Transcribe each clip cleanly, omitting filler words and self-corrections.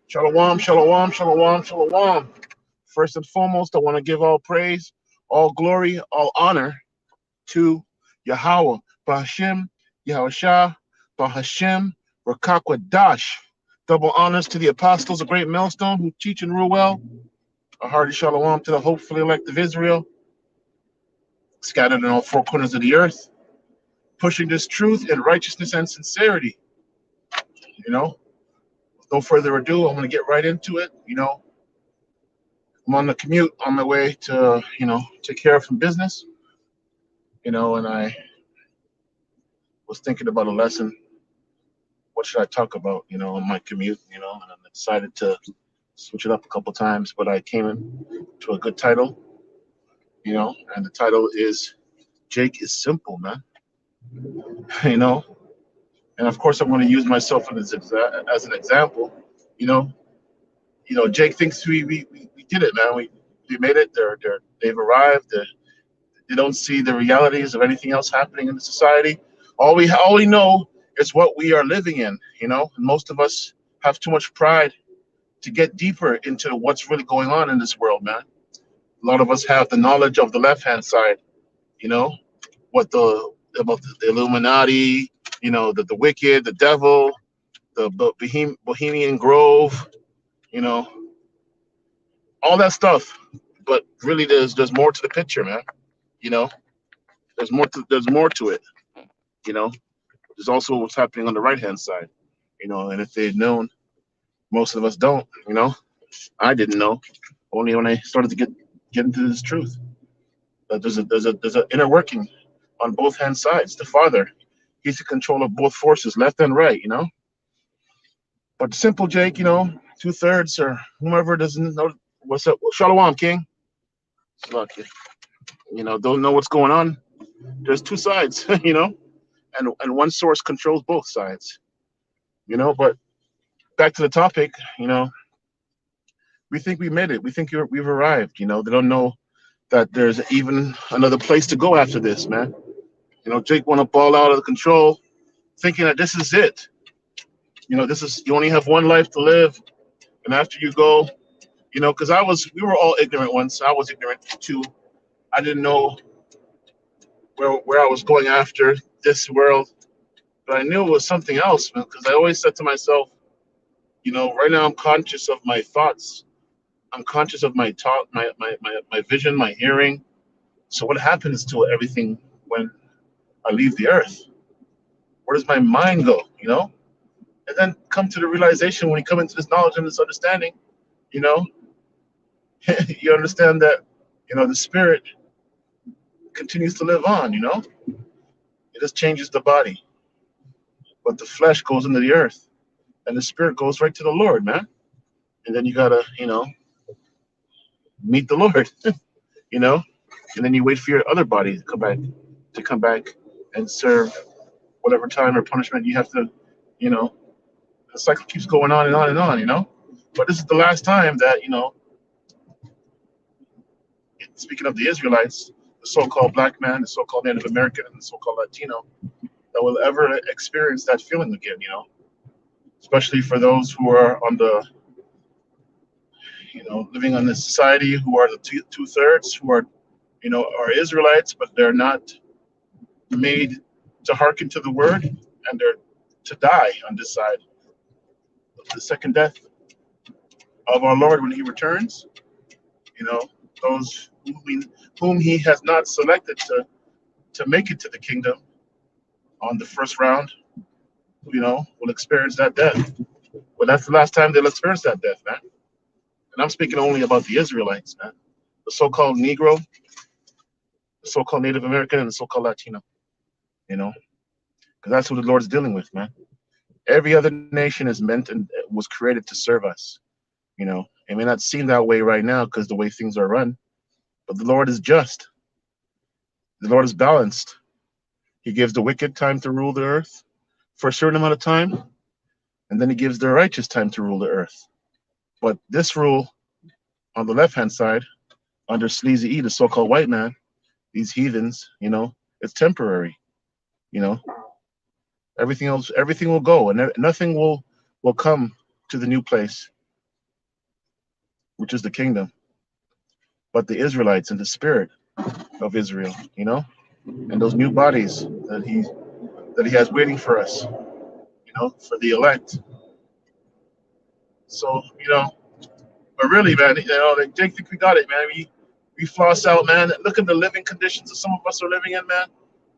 Shalom, shalom, shalom, shalom. First and foremost, I want to give all praise, all glory, all honor to Yahweh, Bahashim, Yahushua, Bahashim, Rakakwadash. Double honors to the apostles of Great Millstone who teach and rule well. A hearty shalom to the hopefully elect of Israel, scattered in all four corners of the earth, pushing this truth in righteousness and sincerity. With no further ado, I'm going to get right into it. I'm on the commute on my way to, take care of some business, and I was thinking about a lesson. What should I talk about, on my commute, and I decided to switch it up a couple times, but I came into a good title, and the title is Jake is Simple, man. you know, and of course I'm going to use myself as an example, you know, Jake thinks we did it, man. We made it. They've arrived. They don't see the realities of anything else happening in the society. All we know is what we are living in. And most of us have too much pride to get deeper into what's really going on in this world, man. A lot of us have the knowledge of the left hand side. You know what the about the Illuminati. The wicked, the devil, the Bohemian Grove. You know all that stuff. But really, there's more to the picture, man. You know, there's more to it. You know, there's also what's happening on the right hand side. And if they'd known, most of us don't. I didn't know. Only when I started to get into this truth. That there's a inner working on both hand sides. The Father, He's in control of both forces, left and right. But simple Jake, 2/3 or whomever doesn't know what's up. Shalom, King. Lucky. Don't know what's going on. There's two sides. And one source controls both sides. But back to the topic. We think we made it. We think we've arrived. They don't know that there's even another place to go after this, man. Jake want to ball out of control, thinking that this is it. You only have one life to live, and after you go, because we were all ignorant once. I was ignorant too. I didn't know where I was going after this world, but I knew it was something else, man. Because I always said to myself, right now I'm conscious of my thoughts. I'm conscious of my talk, my vision, my hearing. So what happens to everything when I leave the earth? Where does my mind go? And then come to the realization when you come into this knowledge and this understanding, you know, you understand that, the spirit continues to live on, it just changes the body, but the flesh goes into the earth and the spirit goes right to the Lord, man. And then you gotta, meet the Lord, you know, and then you wait for your other body to come back and serve whatever time or punishment you have to, you know, the cycle keeps going on and on and on. But this is the last time that, speaking of the Israelites, the so-called black man, the so-called Native American, and the so-called Latino, that will ever experience that feeling again. Especially for those who are on the, living on this society, who are the two-thirds, who are Israelites, but they're not made to hearken to the word, and they're to die on this side of the second death of our Lord when He returns. Those whom He has not selected to make it to the kingdom on the first round, will experience that death. But that's the last time they'll experience that death, man. And I'm speaking only about the Israelites, man. The so-called Negro, the so-called Native American, and the so-called Latino. Because that's who the Lord's dealing with, man. Every other nation is meant and was created to serve us. It may not seem that way right now because the way things are run, but the Lord is just. The Lord is balanced. He gives the wicked time to rule the earth for a certain amount of time, and then He gives the righteous time to rule the earth. But this rule on the left-hand side, under Sleazy E, the so-called white man, these heathens, it's temporary. Everything will go, and nothing will come to the new place which is the kingdom, but the Israelites and the spirit of Israel, you know, and those new bodies that he has waiting for us, you know, for the elect. So, you know, but really, man, you know, like Jake, think we got it, man. We floss out, man. Look at the living conditions that some of us are living in, man.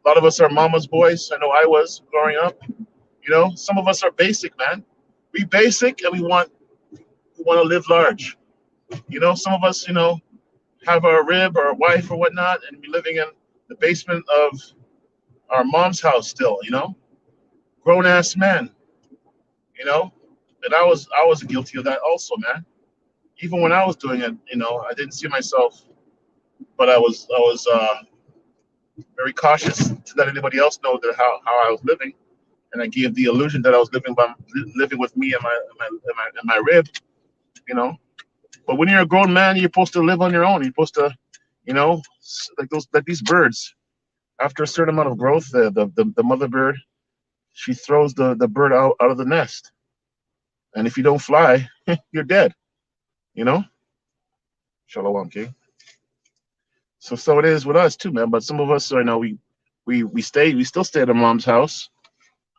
A lot of us are mama's boys. I know I was growing up. You know, some of us are basic, man. We basic and we want to live large. You know, some of us, you know, have our rib or a wife or whatnot, and be living in the basement of our mom's house still. You know, grown ass men. You know, and I was guilty of that also, man. Even when I was doing it, you know, I didn't see myself, but I was very cautious to let anybody else know that how I was living, and I gave the illusion that I was living with me and my rib, you know. But when you're a grown man, you're supposed to live on your own. You're supposed to, you know, like these birds. After a certain amount of growth, the mother bird, she throws the bird out of the nest, and if you don't fly, you're dead. You know, Shalom King. So it is with us too, man. But some of us, you know, we still stay at our mom's house.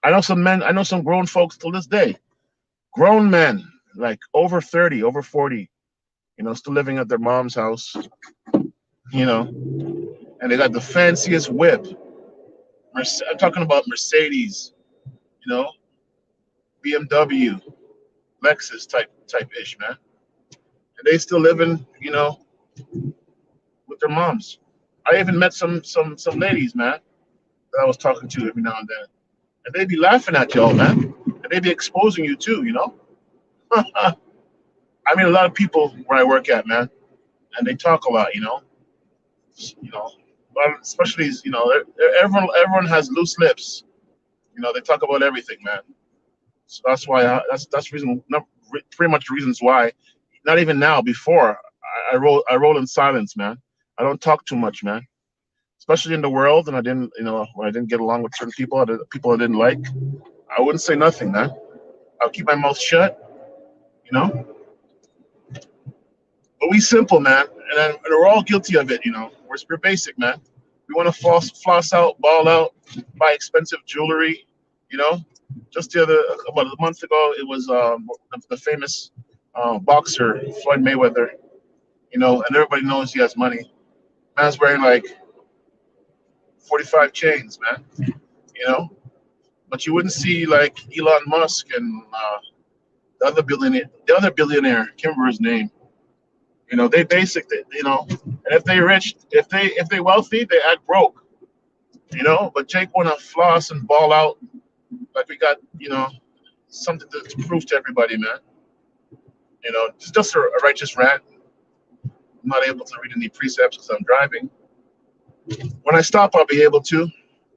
I know some men, I know some grown folks till this day, grown men, like over 30, over 40, you know, still living at their mom's house, you know, and they got the fanciest whip. I'm talking about Mercedes, you know, BMW, Lexus type ish, man. And they still living, you know, with their moms. I even met some ladies, man, that I was talking to every now and then, and they'd be laughing at y'all, man, and they'd be exposing you too, you know. I mean, a lot of people where I work at, man, and they talk a lot, you know, but especially, you know, everyone has loose lips, you know, they talk about everything, man. So that's why that's reason, not pretty much reasons why. Not even now, before I roll in silence, man. I don't talk too much, man. Especially in the world, and I didn't, you know, when I didn't get along with certain people, people I didn't like, I wouldn't say nothing, man. I'll keep my mouth shut, you know. But we simple, man, and we're all guilty of it, you know. We're basic, man. We want to floss out, ball out, buy expensive jewelry, you know. Just about a month ago, it was the famous boxer Floyd Mayweather, you know, and everybody knows he has money. Man's wearing like 45 chains, man, you know. But you wouldn't see like Elon Musk and the other billionaire, can't remember his name. You know, they basic it, you know. And if they rich, if they wealthy, they act broke, you know. But Jake wanna floss and ball out like we got, you know, something to prove to everybody, man. You know, it's just a righteous rant. I'm not able to read any precepts because I'm driving. When I stop, I'll be able to.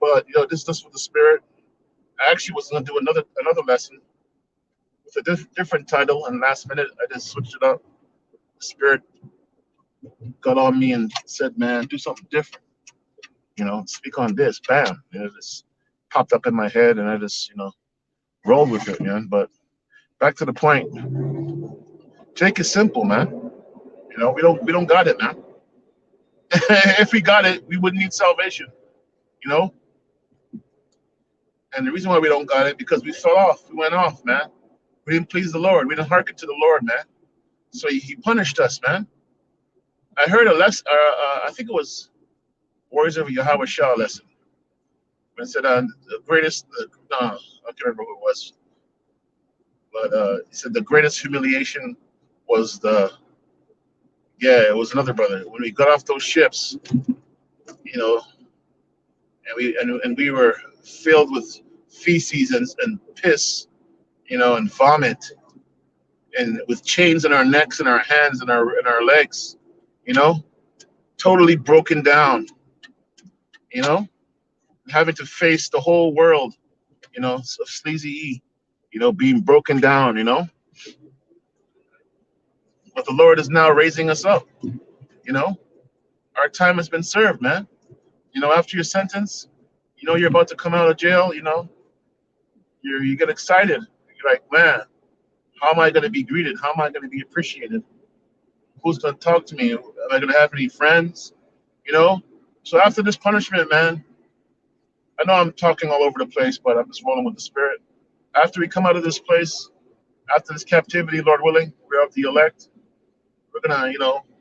But you know, this is just with the spirit. I actually was gonna do another lesson with a different title, and last minute I just switched it up. The spirit got on me and said, "Man, do something different. You know, speak on this." Bam! You know, it just popped up in my head, and I just, you know, rolled with it, man. But back to the point. Jake is simple, man. You know, we don't got it, man. If we got it, we wouldn't need salvation. You know, and the reason why we don't got it because we fell off. We went off, man. We didn't please the Lord. We didn't hearken to the Lord, man. So he punished us, man. I heard a lesson. I think it was Warriors of Yahweh Shah lesson. It said the greatest. No, I can't remember who it was, but he said the greatest humiliation was the. Yeah, it was another brother. When we got off those ships, you know, and we were filled with feces and piss, you know, and vomit, and with chains in our necks and our hands and our legs, you know, totally broken down, you know, having to face the whole world, you know, of Sleazy E, you know, being broken down, you know. But the Lord is now raising us up, you know. Our time has been served, man. You know, after your sentence, you know, you're about to come out of jail, you know, you get excited. You're like, man, how am I going to be greeted? How am I going to be appreciated? Who's gonna talk to me? Am I gonna have any friends? You know. So after this punishment, man, I know I'm talking all over the place, but I'm just rolling with the spirit. After we come out of this place, after this captivity, Lord willing, we're of the elect. We're gonna,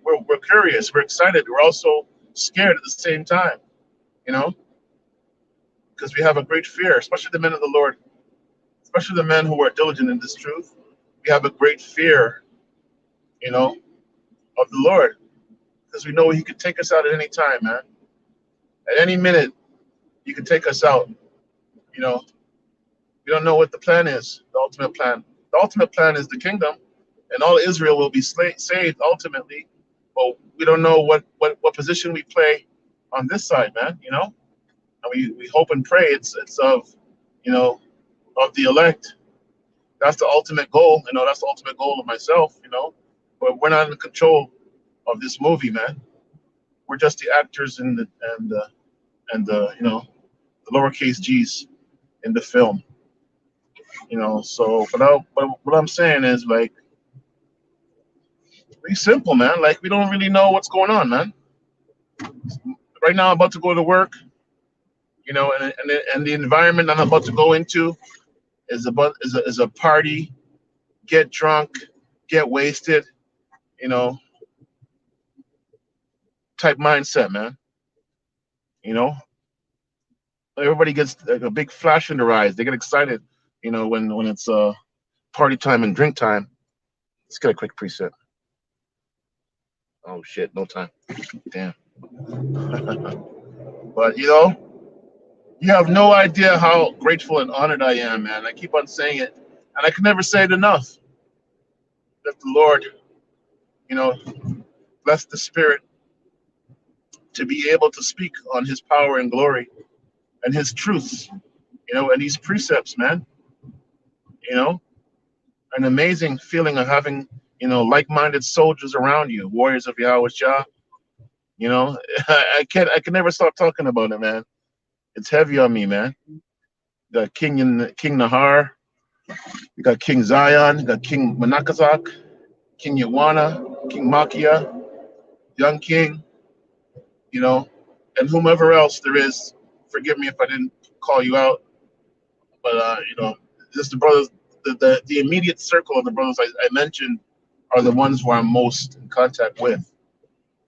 we're curious, we're excited, we're also scared at the same time, you know, because we have a great fear, especially the men of the Lord, especially the men who are diligent in this truth. We have a great fear, you know, of the Lord, because we know He could take us out at any time, man. At any minute, He could take us out. You know, we don't know what the plan is, the ultimate plan. The ultimate plan is the kingdom, and all Israel will be saved ultimately. But we don't know what position we play on this side, man. You know, and we hope and pray it's of, you know, of the elect. That's the ultimate goal. You know, that's the ultimate goal of myself. You know, but we're not in control of this movie, man. We're just the actors in the and the the lowercase g's in the film. You know, so but what I'm saying is like pretty simple, man. Like we don't really know what's going on, man. Right now, I'm about to go to work. You know, and the environment I'm about to go into is a party, get drunk, get wasted, you know, type mindset, man. You know, everybody gets like a big flash in their eyes. They get excited, you know, when it's party time and drink time. Let's get a quick preset. Oh shit, no time. Damn. But you know, you have no idea how grateful and honored I am, man. I keep on saying it, and I can never say it enough. That the Lord, you know, bless the Spirit to be able to speak on His power and glory and His truths, you know, and these precepts, man. You know, an amazing feeling of having, you know, like-minded soldiers around you, warriors of Yahweh Shah. You know, I can never stop talking about it, man. It's heavy on me, man. You got King Nahar, you got King Zion, you got King Manakazak, King Yawana, King Makia, Young King, you know, and whomever else there is. Forgive me if I didn't call you out, but you know, just the brothers, the immediate circle of the brothers I mentioned are the ones who I'm most in contact with.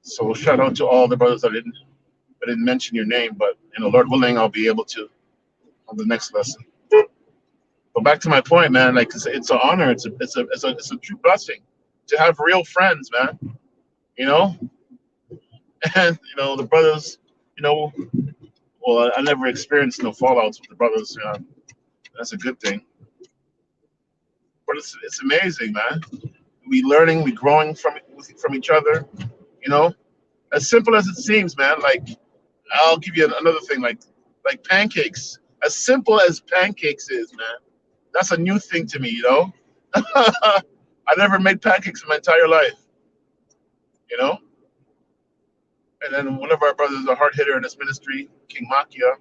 So shout out to all the brothers I didn't mention your name, but you know, Lord willing, I'll be able to on the next lesson. But back to my point, man. Like it's an honor. It's a true blessing to have real friends, man. You know, and you know the brothers. You know, well, I never experienced no fallouts with the brothers. You know, that's a good thing. But it's amazing, man. We learning, we growing from each other. You know, as simple as it seems, man. Like I'll give you another thing, like pancakes. As simple as pancakes is, man. That's a new thing to me, you know. I never made pancakes in my entire life, you know. And then one of our brothers, a hard hitter in this ministry, King Makia,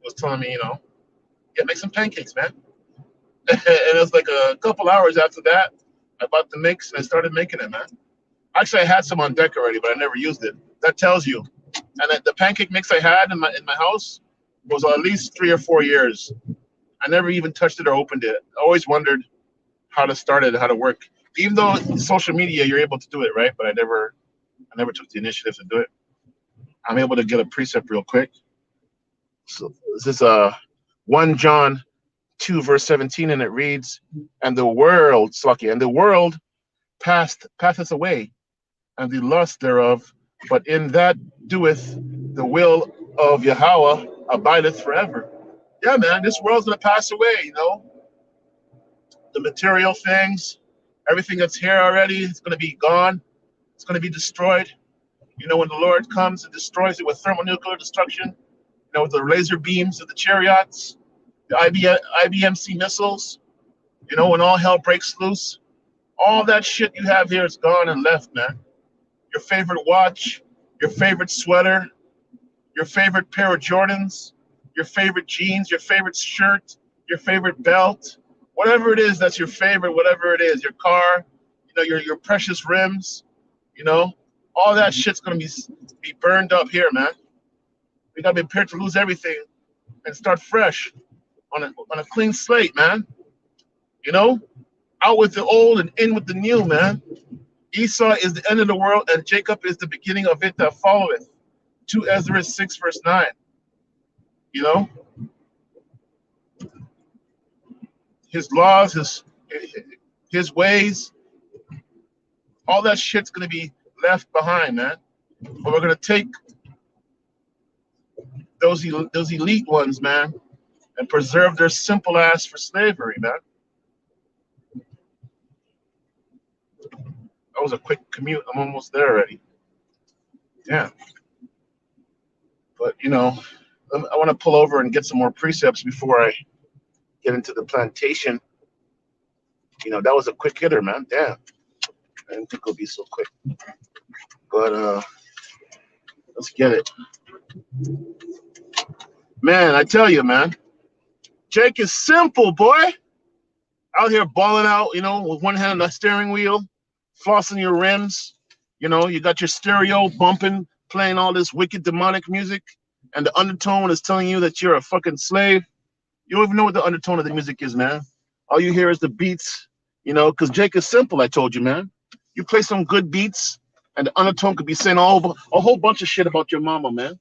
was telling me, you know, yeah, make some pancakes, man. And it was like a couple hours after that, I bought the mix and I started making it, man. Actually, I had some on deck already, but I never used it. That tells you. And the pancake mix I had in my house was at least 3 or 4 years. I never even touched it or opened it. I always wondered how to start it, how to work. Even though social media, you're able to do it, right? But I never took the initiative to do it. I'm able to get a precept real quick. So this is 1 John 2 verse 17, and it reads, "And the world, Slaki, and the world passeth away, and the lust thereof, but in that doeth the will of Yahweh abideth forever." Yeah, man, this world's gonna pass away, you know. The material things, everything that's here already, it's gonna be gone. It's gonna be destroyed. You know, when the Lord comes and destroys it with thermonuclear destruction, you know, with the laser beams of the chariots, the IBMC missiles, you know, when all hell breaks loose, all that shit you have here is gone and left, man. Your favorite watch, your favorite sweater, your favorite pair of Jordans, your favorite jeans, your favorite shirt, your favorite belt, whatever it is that's your favorite, whatever it is, your car, your precious rims, all that shit's gonna be burned up here, man. We gotta be prepared to lose everything and start fresh on a clean slate, man. You know, out with the old and in with the new, man. Esau is the end of the world, and Jacob is the beginning of it that followeth. 2 Ezra 6 verse 9. You know, his laws, his ways, all that shit's gonna be left behind, man. But we're gonna take those elite ones, man, and preserve their simple ass for slavery, man. That was a quick commute. I'm almost there already. Yeah. But I want to pull over and get some more precepts before I get into the plantation. That was a quick hitter, man. Damn. I didn't think it'll be so quick. But let's get it. Man, I tell you, man. Jake is simple, boy. Out here balling out, with one hand on the steering wheel, flossing your rims. You got your stereo bumping, playing all this wicked demonic music, and the undertone is telling you that you're a fucking slave. You don't even know what the undertone of the music is, man. All you hear is the beats, because Jake is simple, I told you, man. You play some good beats, and the undertone could be saying a whole bunch of shit about your mama, man.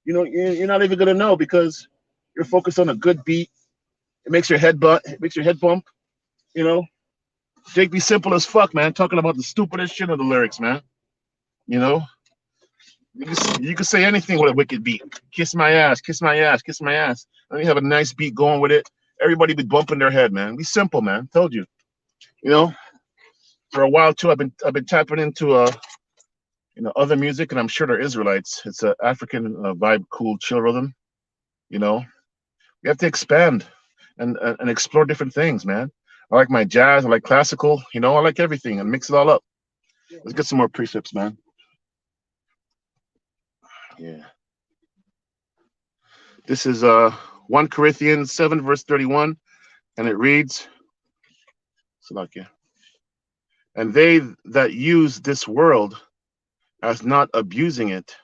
You're not even gonna know because you're focused on a good beat. It makes your head bump. Jake be simple as fuck, man. Talking about the stupidest shit of the lyrics, man. You can say anything with a wicked beat. Kiss my ass, kiss my ass, kiss my ass. And you have a nice beat going with it. Everybody be bumping their head, man. Be simple, man. Told you. For a while too, I've been tapping into other music, and I'm sure they're Israelites. It's an African vibe, cool, chill rhythm. We have to expand and explore different things, man. I like my jazz. I like classical. I like everything and mix it all up. Let's get some more precepts, man. Yeah. This is 1 Corinthians 7 verse 31, and it reads, Salakia, and they that use this world as not abusing it,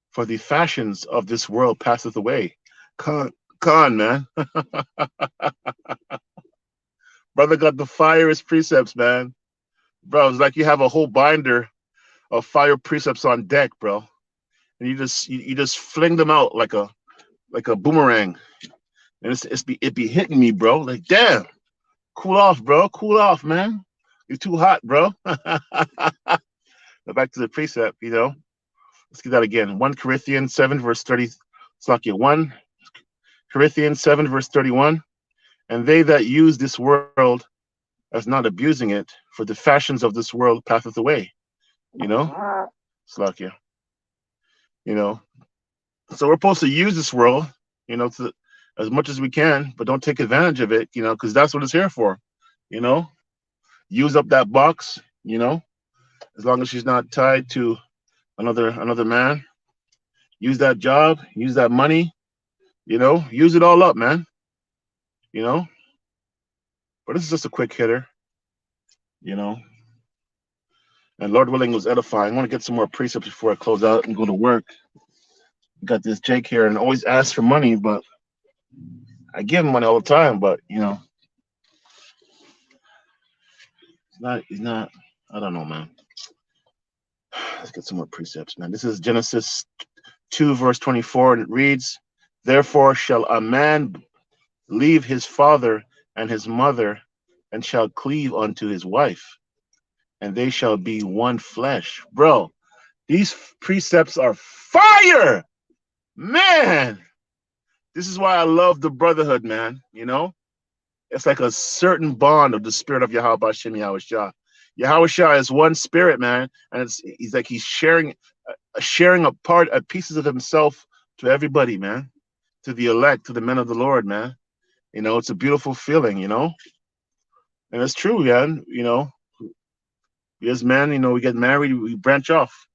for the fashions of this world passeth away. Con, man. Brother got the fireest precepts, man. Bro, it's like you have a whole binder of fire precepts on deck, bro. And you just fling them out like a boomerang. And it be hitting me, bro. Like, damn. Cool off, bro. Cool off, man. You're too hot, bro. Back to the precept, Let's get that again. 1 Corinthians 7 verse 30. Salakia, 1 Corinthians 7 verse 31. And they that use this world as not abusing it, for the fashions of this world passeth away. Salakia. So we're supposed to use this world, as much as we can, but don't take advantage of it, because that's what it's here for. Use up that box, as long as she's not tied to another man. Use that job, use that money, use it all up, man. But this is just a quick hitter, and Lord willing, it was edifying. I want to get some more precepts before I close out and go to work. Got this Jake here and always asks for money, but I give him money all the time, but he's not, I don't know, man. Let's get some more precepts, man. This is Genesis 2 verse 24, and it reads, therefore shall a man leave his father and his mother, and shall cleave unto his wife, and they shall be one flesh. Bro, these precepts are fire, man. This is why I love the brotherhood, man. It's like a certain bond of the spirit of Yahweh Hashem Yahushua. Yahushua is one spirit, man, and he's like he's sharing a pieces of himself to everybody, man, to the elect, to the men of the Lord, man. It's a beautiful feeling, and it's true, man. As men, we get married, we branch off,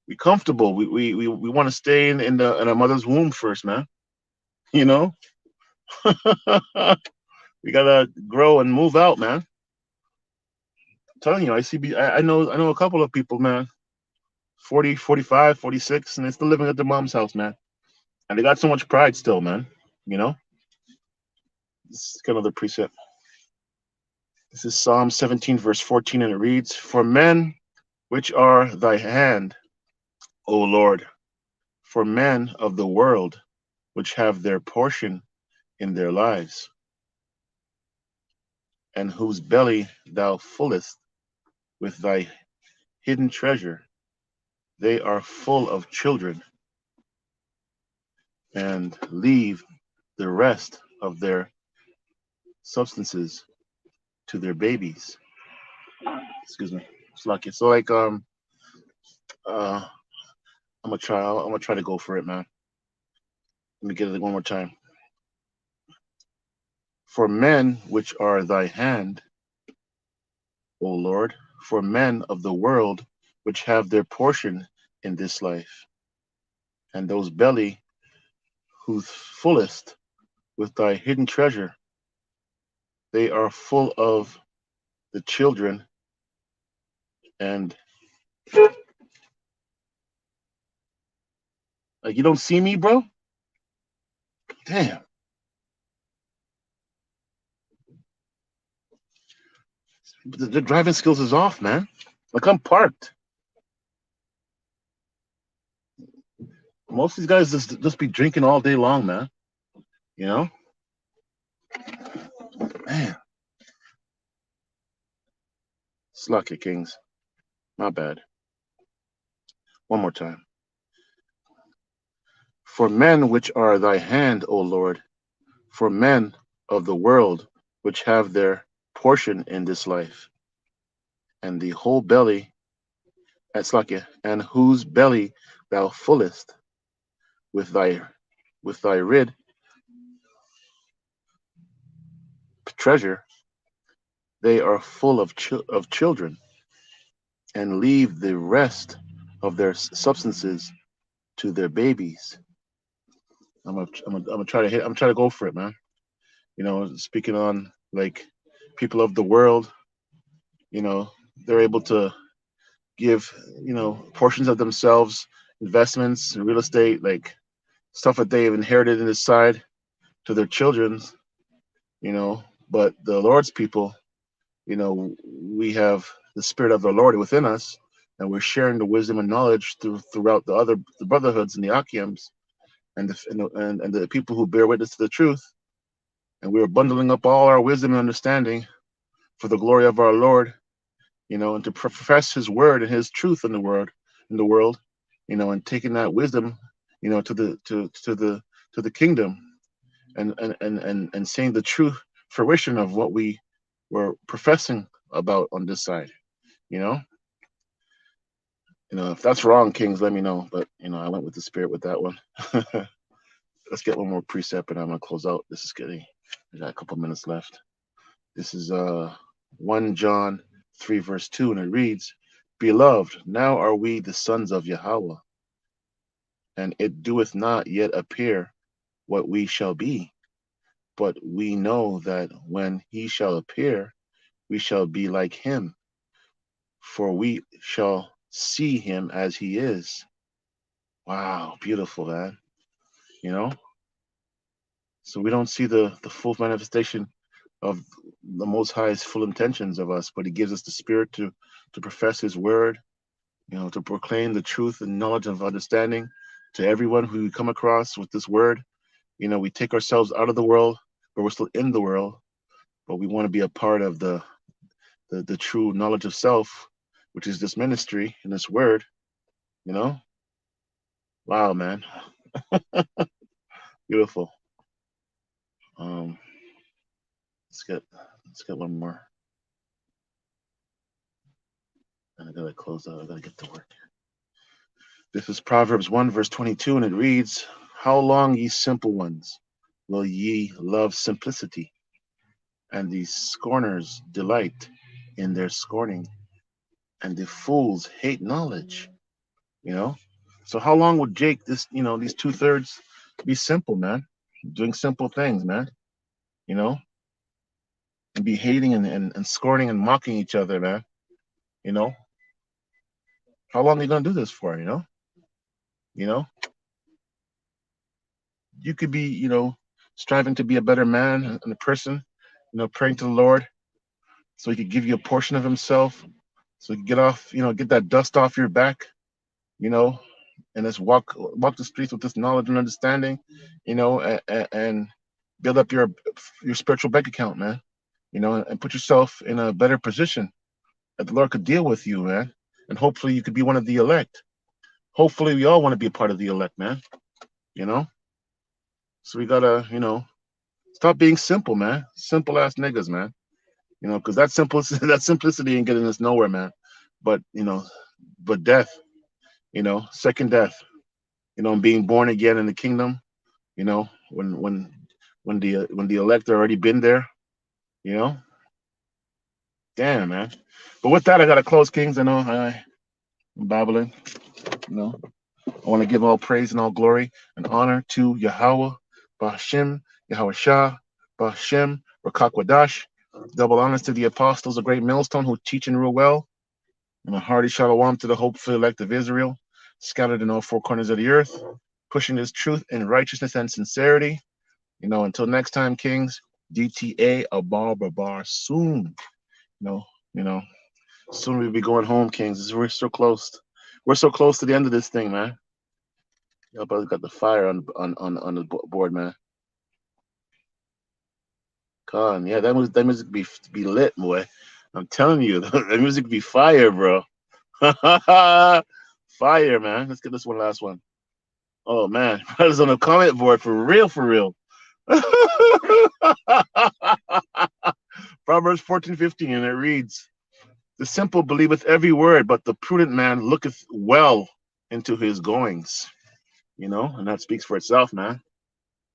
we comfortable, we want to stay in our mother's womb first, man. We gotta grow and move out, man. I'm telling you, I know a couple of people, man, 40, 45, 46, and they're still living at their mom's house, man. And they got so much pride still, man. You know? This is another precept. This is Psalm 17, verse 14, and it reads, For men which are thy hand, O Lord, for men of the world which have their portion in their lives, and whose belly thou fullest with thy hidden treasure, they are full of children, and leave the rest of their substances to their babies. Excuse me. It's lucky. So like uh I'm gonna try to go for it, man. Let me get it one more time. For men which are thy hand, O Lord, for men of the world which have their portion in this life, and those belly whose fullest with thy hidden treasure, they are full of the children, and like, you don't see me, bro? Damn. The driving skills is off, man. Like, I'm parked. Most of these guys just be drinking all day long, man. You know? Man. Slucky Kings. Not bad. One more time. For men which are thy hand, O Lord, for men of the world which have their portion in this life, and the whole belly at Slakia, and whose belly thou fullest with thy rid treasure, they are full of children, and leave the rest of their substances to their babies. I'm gonna try to hit. I'm trying to go for it, man. You know, speaking on like people of the world, you know, they're able to give, portions of themselves, investments, real estate, like stuff that they've inherited in this side to their children, you know. But the Lord's people, we have the Spirit of the Lord within us, and we're sharing the wisdom and knowledge throughout the brotherhoods and the Akims and the people who bear witness to the truth. And we're bundling up all our wisdom and understanding for the glory of our Lord, and to profess His word and His truth in the world, and taking that wisdom, to the kingdom, and seeing the true fruition of what we were professing about on this side. You know, if that's wrong, Kings, let me know. But I went with the Spirit with that one. Let's get one more precept, and I'm gonna close out. This is getting. We got a couple minutes left. This is 1 John 3 verse 2, and it reads, Beloved, now are we the sons of Yahweh, and it doeth not yet appear what we shall be, but we know that when he shall appear, we shall be like him, for we shall see him as he is. Wow, beautiful, man. So we don't see the full manifestation of the Most High's full intentions of us, but He gives us the Spirit to profess His word, to proclaim the truth and knowledge of understanding to everyone who we come across with this word. We take ourselves out of the world, but we're still in the world, but we want to be a part of the true knowledge of self, which is this ministry and this word. Wow, man. Beautiful. Let's get one more. And I gotta close out. I gotta get to work. This is Proverbs 1 verse 22, and it reads, How long, ye simple ones, will ye love simplicity? And the scorners delight in their scorning, and the fools hate knowledge. So how long would Jake, these 2/3 be simple, man? Doing simple things, man. And be hating and scorning and mocking each other, man. You know, how long are you gonna do this for? You know, you could be, striving to be a better man and a person. Praying to the Lord so He could give you a portion of Himself, so you can get off, get that dust off your back. You know, and let's walk the streets with this knowledge and understanding. And build up your spiritual bank account, man. And put yourself in a better position that the Lord could deal with you, man. And hopefully you could be one of the elect. Hopefully we all want to be a part of the elect, man. You know? So we gotta, stop being simple, man. Simple ass niggas, man. Because that simplicity ain't getting us nowhere, man. But but death, second death, being born again in the kingdom, when the elect already been there, you know. Damn, man. But with that, I gotta close, Kings. I know I'm babbling. I want to give all praise and all glory and honor to Yahweh, Bahashim, Yahweh Shah, Bahashim, Rakakwadash. Double honors to the apostles, a great millstone who teach and rule well. And a hearty shalom to the hopeful elect of Israel, scattered in all four corners of the earth, pushing this truth in righteousness and sincerity. Until next time, Kings, DTA Abar Babar soon. You know, soon we'll be going home, Kings. We're so close. We're so close to the end of this thing, man. Y'all brother got the fire on the board, man. Con, yeah, that music be lit, boy. I'm telling you, that music be fire, bro. Fire, man. Let's get this one last one. Oh man, brothers on the comment board for real, for real. Proverbs 14:15, and it reads, "The simple believeth every word, but the prudent man looketh well into his goings." And that speaks for itself, man.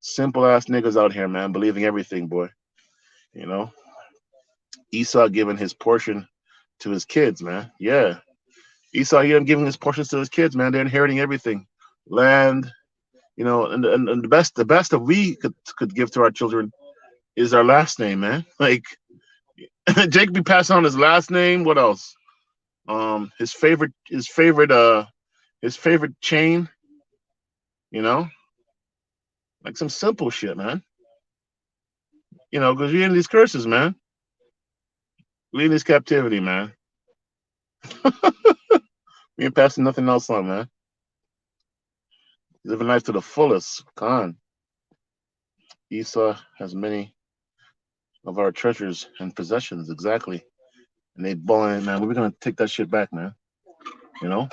Simple ass niggas out here, man, believing everything, boy. Esau giving his portion to his kids, man. Yeah. Esau here giving his portions to his kids, man. They're inheriting everything. Land, and the best that we could give to our children is our last name, man. Like Jake be passing on his last name. What else? His favorite chain, like some simple shit, man. Because you're in these curses, man. We in this captivity, man. We ain't passing nothing else on, man. Living life to the fullest. Con. Esau has many of our treasures and possessions, exactly. And they balling, man. We're gonna take that shit back, man. Yeah.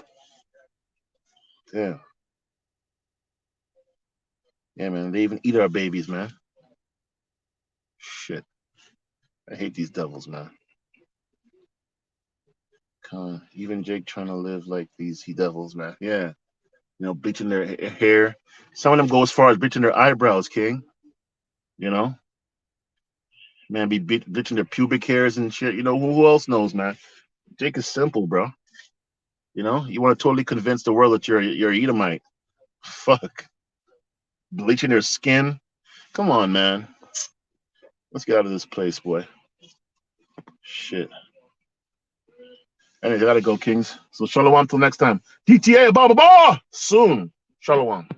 Yeah, man. They even eat our babies, man. Shit. I hate these devils, man. Even Jake trying to live like these he devils, man. Yeah. Bleaching their hair. Some of them go as far as bleaching their eyebrows, King. Man, be bleaching their pubic hairs and shit. Who else knows, man? Jake is simple, bro. You want to totally convince the world that you're Edomite. Fuck. Bleaching their skin. Come on, man. Let's get out of this place, boy. Shit. Anyway, I gotta go, Kings. So shalom till next time. DTA, blah, blah, blah! Soon. Shalom.